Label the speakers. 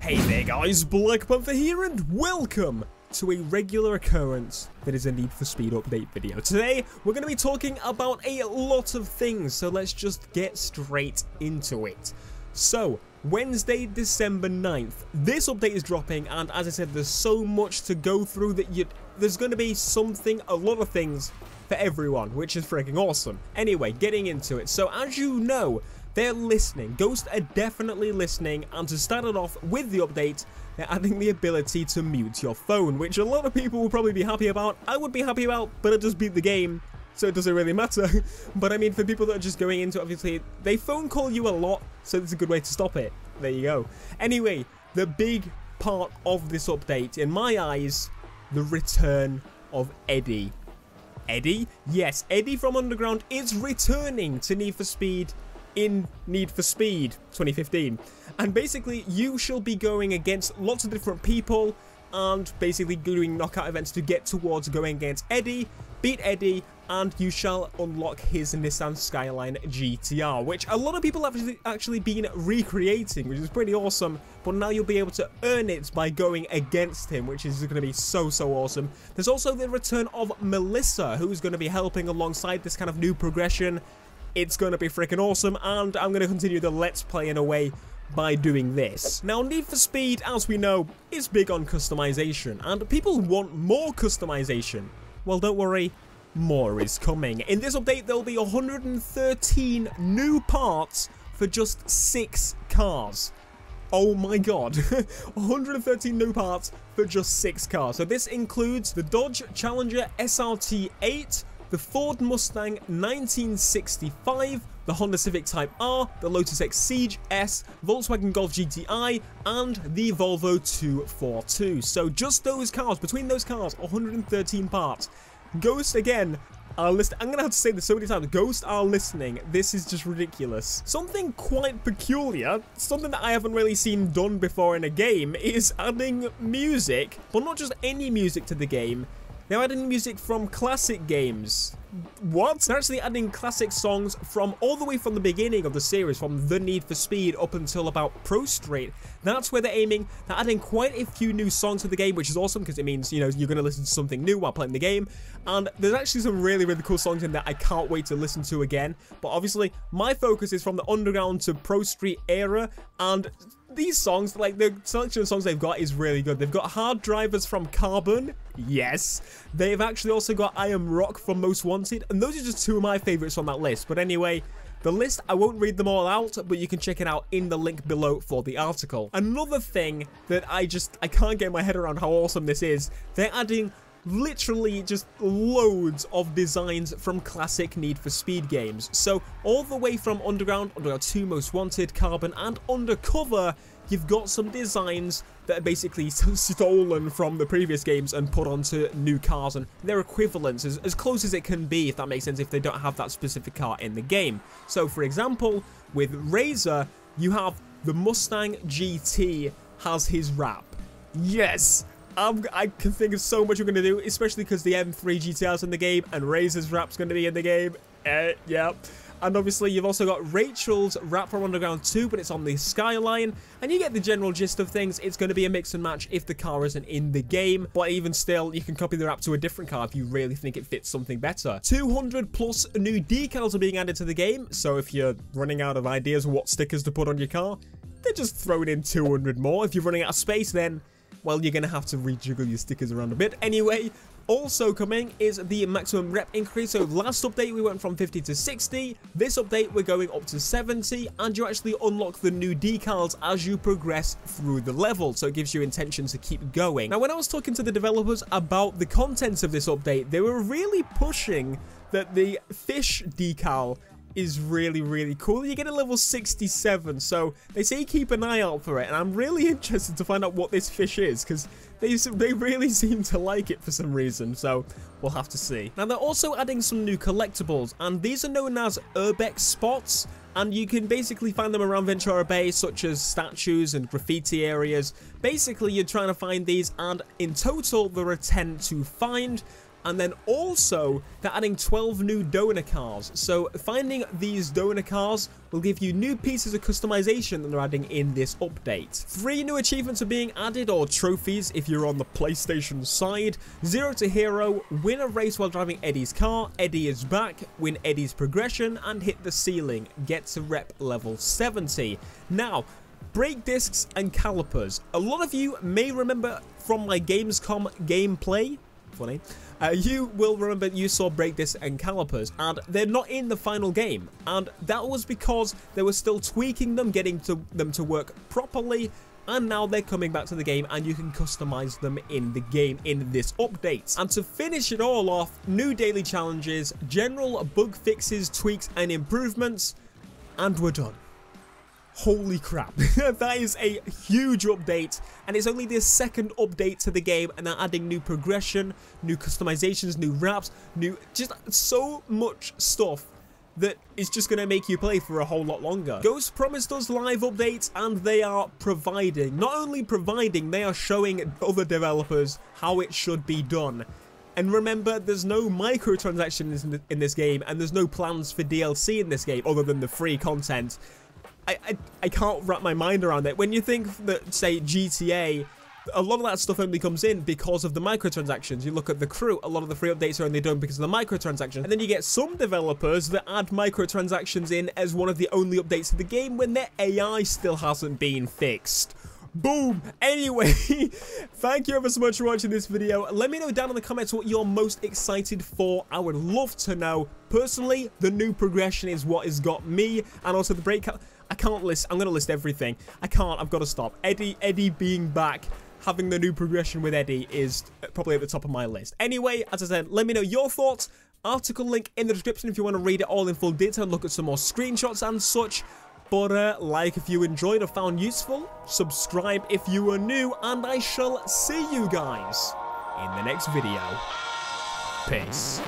Speaker 1: Hey there guys, BlackPanthaa here and welcome to a regular occurrence that is a Need for Speed update video. Today, we're going to be talking about a lot of things, so let's just get straight into it. So, Wednesday, December 9th, this update is dropping, and as I said, there's so much to go through that there's going to be a lot of things for everyone, which is freaking awesome. Anyway, getting into it. So, as you know, they're listening. Ghosts are definitely listening, and to start it off with the update, they're adding the ability to mute your phone, which a lot of people will probably be happy about. I would be happy about, but I just beat the game, so it doesn't really matter. But I mean, for people that are just going into it, obviously, they phone call you a lot, so it's a good way to stop it. There you go. Anyway, the big part of this update, in my eyes, the return of Eddie. Eddie? Yes, Eddie from Underground is returning to Need for Speed in Need for Speed 2015, and basically you shall be going against lots of different people and basically doing knockout events to get towards going against Eddie, beat Eddie, and you shall unlock his Nissan Skyline GTR, which a lot of people have actually been recreating, which is pretty awesome. But now you'll be able to earn it by going against him, which is going to be so awesome. There's also the return of Melissa, who's going to be helping alongside this kind of new progression. It's going to be freaking awesome, and I'm going to continue the Let's Play in a way by doing this. Now, Need for Speed, as we know, is big on customization, and people want more customization. Well, don't worry, more is coming. In this update, there'll be 113 new parts for just 6 cars. Oh my god, 113 new parts for just 6 cars. So this includes the Dodge Challenger SRT8, the Ford Mustang 1965, the Honda Civic Type R, the Lotus X Siege S, Volkswagen Golf GTI, and the Volvo 242. So just those cars, between those cars, 113 parts. Ghost, again, are listening. I'm going to have to say this so many times. Ghost are listening. This is just ridiculous. Something quite peculiar, something that I haven't really seen done before in a game, is adding music, but not just any music to the game. They're adding music from classic games. What? They're actually adding classic songs from all the way from the beginning of the series, from the Need for Speed up until about Pro Street. That's where they're aiming. They're adding quite a few new songs to the game, which is awesome because it means, you know, you're going to listen to something new while playing the game. And there's actually some really cool songs in there I can't wait to listen to again. But obviously, my focus is from the Underground to Pro Street era, and these songs, like the selection of songs they've got is really good. They've got Hard Drivers from Carbon, yes. They've actually also got I Am Rock from Most Wanted, and those are just 2 of my favorites on that list. But anyway, the list, I won't read them all out, but you can check it out in the link below for the article. Another thing that I can't get my head around how awesome this is, they're adding literally just loads of designs from classic Need for Speed games. So all the way from Underground 2, Most Wanted, Carbon, and Undercover, you've got some designs that are basically stolen from the previous games and put onto new cars, and their equivalents as close as it can be, if that makes sense, if they don't have that specific car in the game. So for example, with Razor, you have the Mustang GT has his wrap. Yes! I can think of so much we're going to do, especially because the M3 GTR's in the game and Razor's wrap's going to be in the game. Yeah. And obviously, you've also got Rachel's wrap from Underground 2, but it's on the Skyline. And you get the general gist of things. It's going to be a mix and match if the car isn't in the game. But even still, you can copy the wrap to a different car if you really think it fits something better. 200 plus new decals are being added to the game. So if you're running out of ideas what stickers to put on your car, they're just throwing in 200 more. If you're running out of space, then, well, you're going to have to rejiggle your stickers around a bit. Anyway, also coming is the maximum rep increase. So last update, we went from 50 to 60. This update, we're going up to 70. And you actually unlock the new decals as you progress through the level. So it gives you intention to keep going. Now, when I was talking to the developers about the contents of this update, they were really pushing that the fish decal is really cool. You get a level 67, so they say keep an eye out for it, and I'm really interested to find out what this fish is, because they really seem to like it for some reason, so we'll have to see. Now, they're also adding some new collectibles, and these are known as urbex spots, and you can basically find them around Ventura Bay, such as statues and graffiti areas. Basically, you're trying to find these, and in total, there are 10 to find. And then also, they're adding 12 new donor cars. So finding these donor cars will give you new pieces of customization that they're adding in this update. 3 new achievements are being added, or trophies if you're on the PlayStation side. 0 to Hero, win a race while driving Eddie's car, Eddie is back, win Eddie's progression, and hit the ceiling. Get to rep level 70. Now, brake discs and calipers. A lot of you may remember from my Gamescom gameplay, funny, you will remember you saw brake discs and calipers, and they're not in the final game, and that was because they were still tweaking them, getting them to work properly, and now they're coming back to the game and you can customize them in the game in this update. And to finish it all off, new daily challenges, general bug fixes, tweaks and improvements, and we're done. Holy crap, that is a huge update, and it's only the second update to the game, and they're adding new progression, new customizations, new wraps, just so much stuff that is just going to make you play for a whole lot longer. Ghost promised us live updates, and they are providing. Not only providing, they are showing other developers how it should be done. And remember, there's no microtransactions in this game, and there's no plans for DLC in this game, other than the free content. I can't wrap my mind around it. When you think that, say, GTA, a lot of that stuff only comes in because of the microtransactions. You look at The Crew, a lot of the free updates are only done because of the microtransactions. And then you get some developers that add microtransactions in as one of the only updates of the game when their AI still hasn't been fixed. Boom! Anyway, thank you ever so much for watching this video. Let me know down in the comments what you're most excited for. I would love to know. Personally, the new progression is what has got me, and also the brake. I can't list. I'm gonna list everything. I can't. I've got to stop. Eddie being back, having the new progression with Eddie is probably at the top of my list. Anyway, as I said, let me know your thoughts. Article link in the description if you want to read it all in full detail and look at some more screenshots and such. But like if you enjoyed or found useful, subscribe if you are new, and I shall see you guys in the next video. Peace.